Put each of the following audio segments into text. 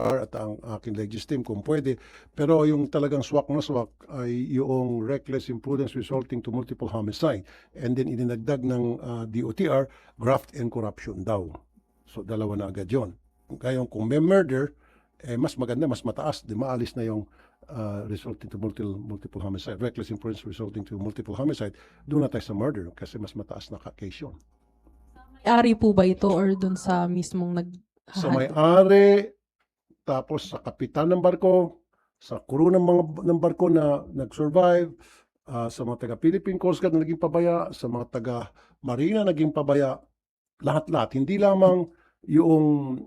at ang aking legis team kung pwede. Pero yung talagang swak na swak ay yung reckless imprudence resulting to multiple homicide. And then ininagdag ng DOTR, graft and corruption daw. So dalawa na agad yun. Kaya kung may murder, mas maganda, mas mataas, di maalis na yung resulting to multiple homicide. Reckless imprudence resulting to multiple homicide, doon na tayo sa murder kasi mas mataas na case yun. May-ari po ba ito or dun sa mismong Sa may-ari, tapos sa kapitan ng barko, sa crew ng barko na nag-survive, sa mga taga-Philippine Coast Guard na naging pabaya, sa mga taga-Marina naging pabaya, lahat-lahat. Hindi lamang yung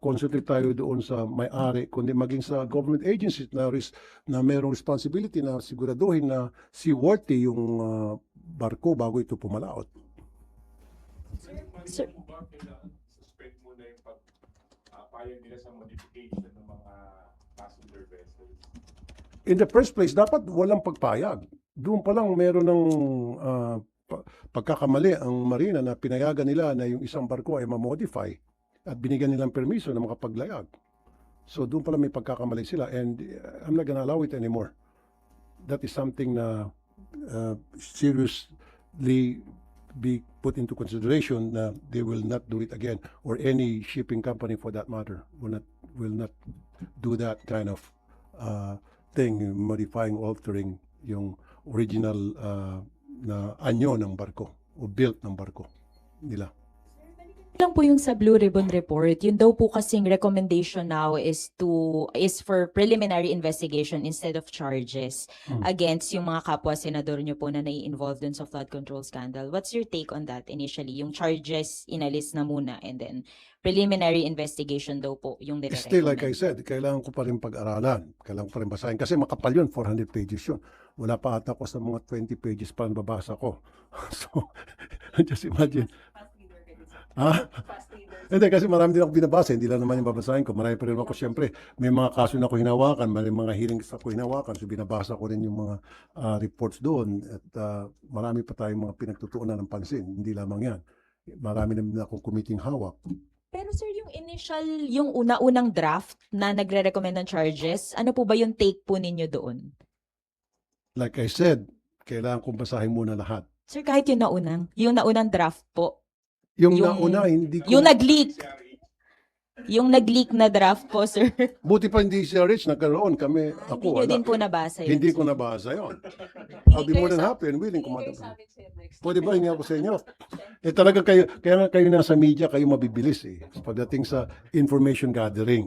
concentrate tayo doon sa may-ari, kundi maging sa government agencies na mayroong responsibility na siguraduhin na seaworthy yung barko bago ito pumalaot. Sir, suspend muna yung pagpapayag nila sa modification ng mga passenger vessels. In the first place, dapat walang pagpayag. Doon pa lang meron ng pagkakamali ang marina na pinayagan nila na yung isang barko ay ma-modify at binigyan nilang permiso na makapaglayag. So doon pa lang may pagkakamali sila and I'm not gonna allow it anymore. That is something na seriously be put into consideration na they will not do it again, or any shipping company for that matter will not do that kind of thing, modifying, altering yung original na anyo ng barko o built ng barko nila. Lang po yung sa Blue Ribbon Report, yun daw po kasing recommendation now is for preliminary investigation instead of charges against yung mga kapwa senador nyo po na nai-involved dun sa flood control scandal. What's your take on that initially? Yung charges inalis na muna and then preliminary investigation daw po yung nire-recommend. Still, like I said, kailangan ko pa rin pag-aralan, kailangan ko pa rin basahin kasi makapal yun, 400 pages yun. Wala pa ata ko sa mga 20 pages pa babasa ko. So, just imagine. Hindi, kasi marami din ako binabasa, hindi lang naman yung babasahin ko. Marami pa rin ako, siyempre, may mga kaso na ako hinawakan, may mga hearings ako hinawakan, so binabasa ko rin yung mga reports doon. At marami pa tayong mga pinagtutuunan ng pansin, hindi lamang yan. Marami naman akong committing hawak. Pero sir, yung initial, yung una-unang draft na nagre-recommend ng charges, ano po ba yung take po ninyo doon? Like I said, kailangan kong basahin muna lahat. Sir, kahit yung naunang draft po, Yung Yung- nauna, hindi ko... yung nag-leak. Yung nag-leak na draft po, sir. Buti pa hindi siya rich, nagkaroon kami. Hindi Ako, nyo wala. din po nabasa yun. Hindi ko nabasa yun. I'll be more than happy and willing kumadabas. Pwede ba hingi ako sa inyo? Talaga kayo, kaya nga kayo nasa media, kayo mabibilis eh. Pagdating sa information gathering.